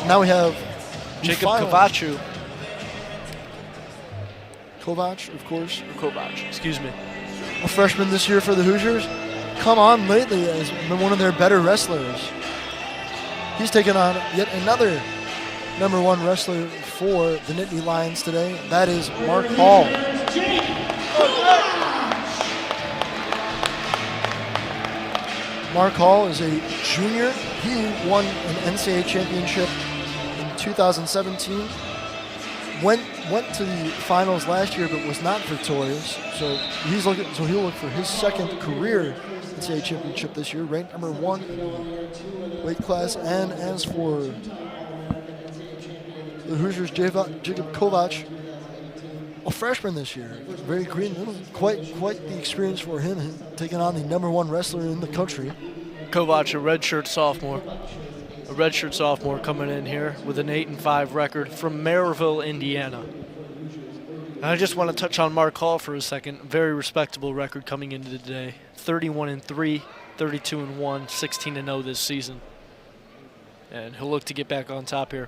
now we have Jacob Covaciu. Kovac, of course. Kovac, excuse me. A freshman this year for the Hoosiers. Come on lately has been one of their better wrestlers. He's taken on yet another #1 wrestler for the Nittany Lions today. That is Mark Hall. Mark Hall is a junior. He won an NCAA championship in 2017. Went to the finals last year, but was not victorious. So he'll look for his second career NCAA championship this year, ranked #1 weight class. And as for the Hoosiers, Jacob Kovac, a freshman this year, very green, quite the experience for him, taking on the #1 wrestler in the country. Kovac, a redshirt sophomore. A redshirt sophomore coming in here with an 8-5 record from Maryville, Indiana. And I just want to touch on Mark Hall for a second. Very respectable record coming into today. 31-3, 32-1, 16-0 this season. And he'll look to get back on top here.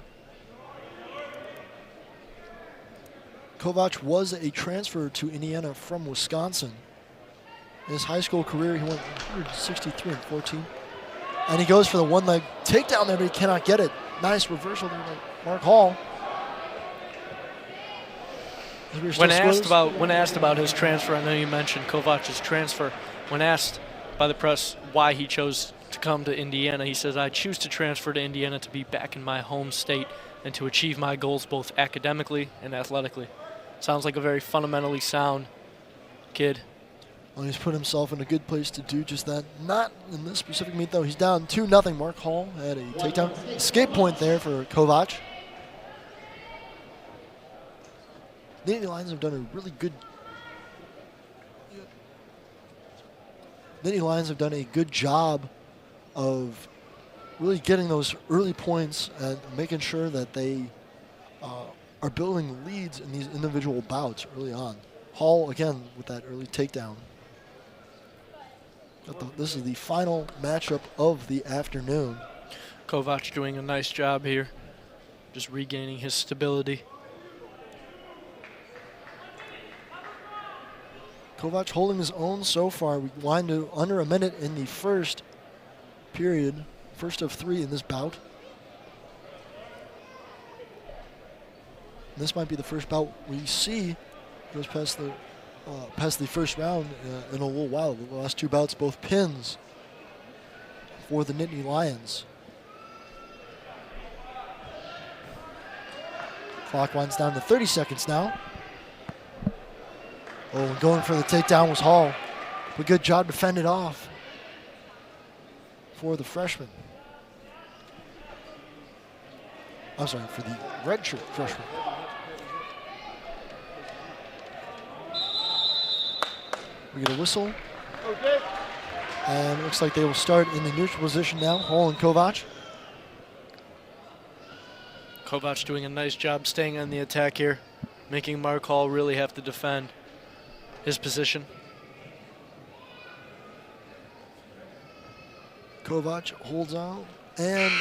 Kovac was a transfer to Indiana from Wisconsin. In his high school career, he went 163-14. And he goes for the one-leg takedown there, but he cannot get it. Nice reversal there by Mark Hall. When asked about his transfer, I know you mentioned Kovac's transfer. When asked by the press why he chose to come to Indiana, he says, "I choose to transfer to Indiana to be back in my home state and to achieve my goals both academically and athletically." Sounds like a very fundamentally sound kid. Well, he's put himself in a good place to do just that. Not in this specific meet, though. He's down 2-0. Mark Hall had a takedown. Escape point there for Kovac. The Nittany Lions have done a really good... Nittany Lions have done a good job of really getting those early points and making sure that they are building leads in these individual bouts early on. Hall, again, with that early takedown. This is the final matchup of the afternoon. Kovac doing a nice job here, just regaining his stability. Kovac holding his own so far. We wind to under a minute in the first period, first of 3 in this bout. And this might be the first bout we see goes past the first round in a little while. The last 2 bouts, both pins for the Nittany Lions. Clock winds down to 30 seconds now. Oh, and going for the takedown was Hall. A good job to fend it off for the freshman. I'm sorry, for the redshirt freshman. We get a whistle. Okay. And it looks like they will start in the neutral position now, Hall and Kovac. Kovac doing a nice job staying on the attack here, making Mark Hall really have to defend his position. Kovac holds on, and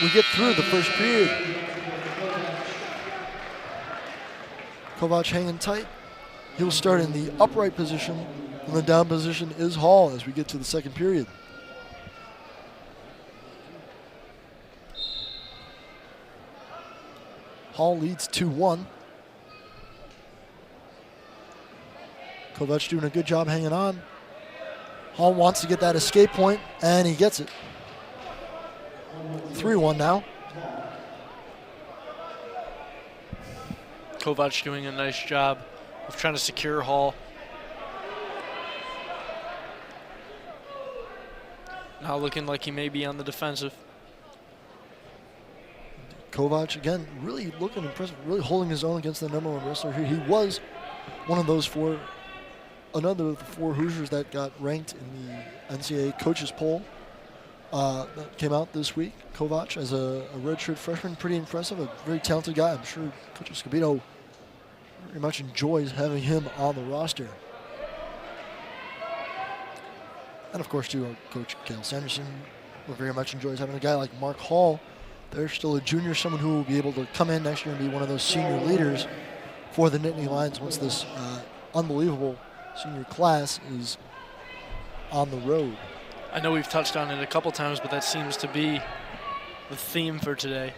we get through the first period. Kovac hanging tight. He'll start in the upright position, and the down position is Hall as we get to the second period. Hall leads 2-1. Kovac doing a good job hanging on. Hall wants to get that escape point, and he gets it. 3-1 now. Kovac doing a nice job of trying to secure Hall. Now looking like he may be on the defensive. Kovac, again, really looking impressive, really holding his own against the #1 wrestler here. He was one of those another of the 4 Hoosiers that got ranked in the NCAA coaches poll that came out this week. Kovac as a redshirt freshman, pretty impressive, a very talented guy. I'm sure Coach Escobedo very much enjoys having him on the roster. And of course, too, Coach Cale Sanderson very much enjoys having a guy like Mark Hall they're still a junior, someone who will be able to come in next year and be one of those senior leaders for the Nittany Lions once this unbelievable senior class is on the road. I know we've touched on it a couple times, but that seems to be the theme for today,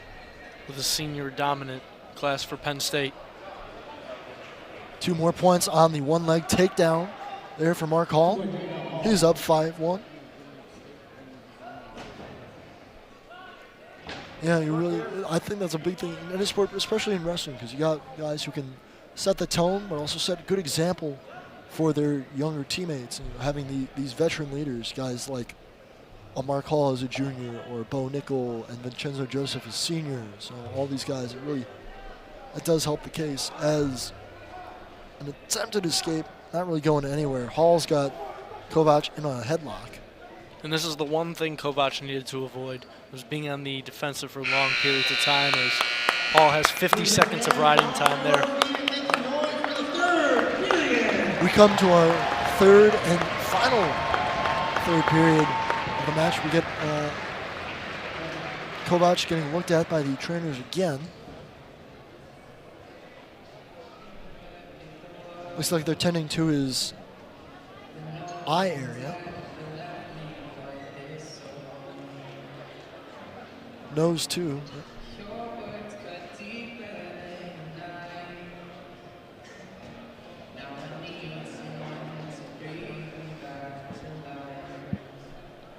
with a senior dominant class for Penn State. 2 more points on the one-leg takedown there for Mark Hall. He's up 5-1. Yeah, I think that's a big thing in any sport, especially in wrestling, because you got guys who can set the tone, but also set a good example for their younger teammates. And having these veteran leaders, guys like Mark Hall as a junior, or Bo Nickel and Vincenzo Joseph as seniors. So all these guys, it does help the case. As an attempted escape, not really going anywhere. Hall's got Kovac in on a headlock. And this is the one thing Kovac needed to avoid, was being on the defensive for long periods of time, as Hall has 50 seconds of riding time there. We come to our third and final period of the match. We get Kovac getting looked at by the trainers again. Looks like they're tending to his eye area. Nose too.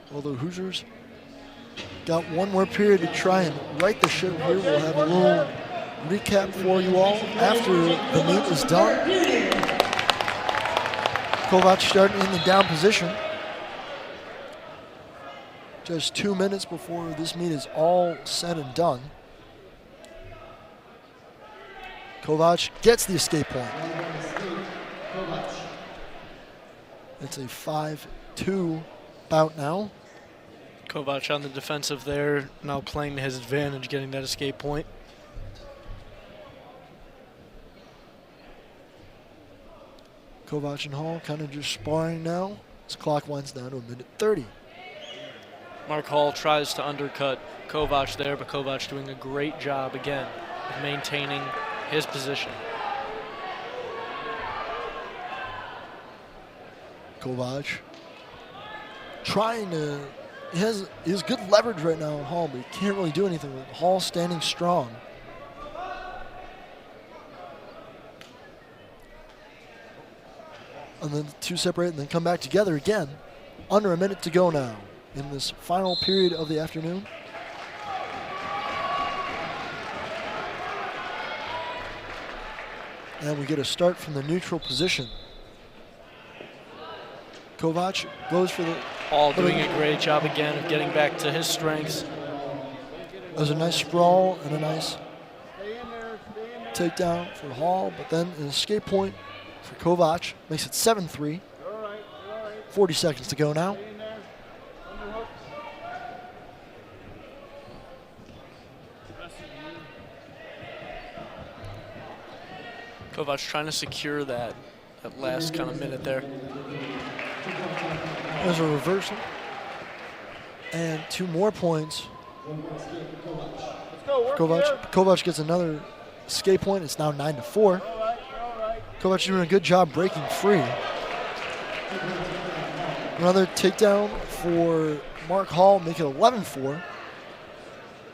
Well, the Hoosiers got one more period to try and right the ship here. We'll have a little recap for you all after the meet is done. Kovac starting in the down position. Just 2 minutes before this meet is all said and done. Kovac gets the escape point. It's a 5-2 bout now. Kovac on the defensive there, now playing to his advantage, getting that escape point. Kovac and Hall kind of just sparring now. This clock winds down to 1:30. Mark Hall tries to undercut Kovac there, but Kovac doing a great job again of maintaining his position. Kovac trying to, he has good leverage right now on Hall, but he can't really do anything with it. Hall standing strong. And then the two separate and then come back together again. Under a minute to go now in this final period of the afternoon. And we get a start from the neutral position. Kovac goes for the... Hall doing a great job again of getting back to his strengths. There's a nice sprawl and a nice takedown for Hall, but then an escape point for Kovac. Makes it 7-3. 40 seconds to go now. Kovac trying to secure that last kind of minute there. There's a reversal. And 2 more points. Kovac gets another escape point. It's now 9-4. Kovac doing a good job breaking free. Another takedown for Mark Hall, make it 11-4.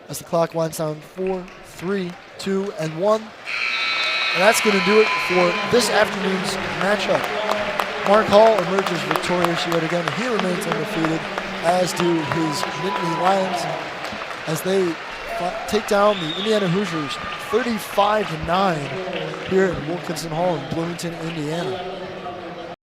As the clock winds down 4, 3, 2, and 1. And that's going to do it for this afternoon's matchup. Mark Hall emerges victorious yet again. He remains undefeated, as do his Nittany Lions, as they take down the Indiana Hoosiers 35-9 here at Wilkinson Hall in Bloomington, Indiana.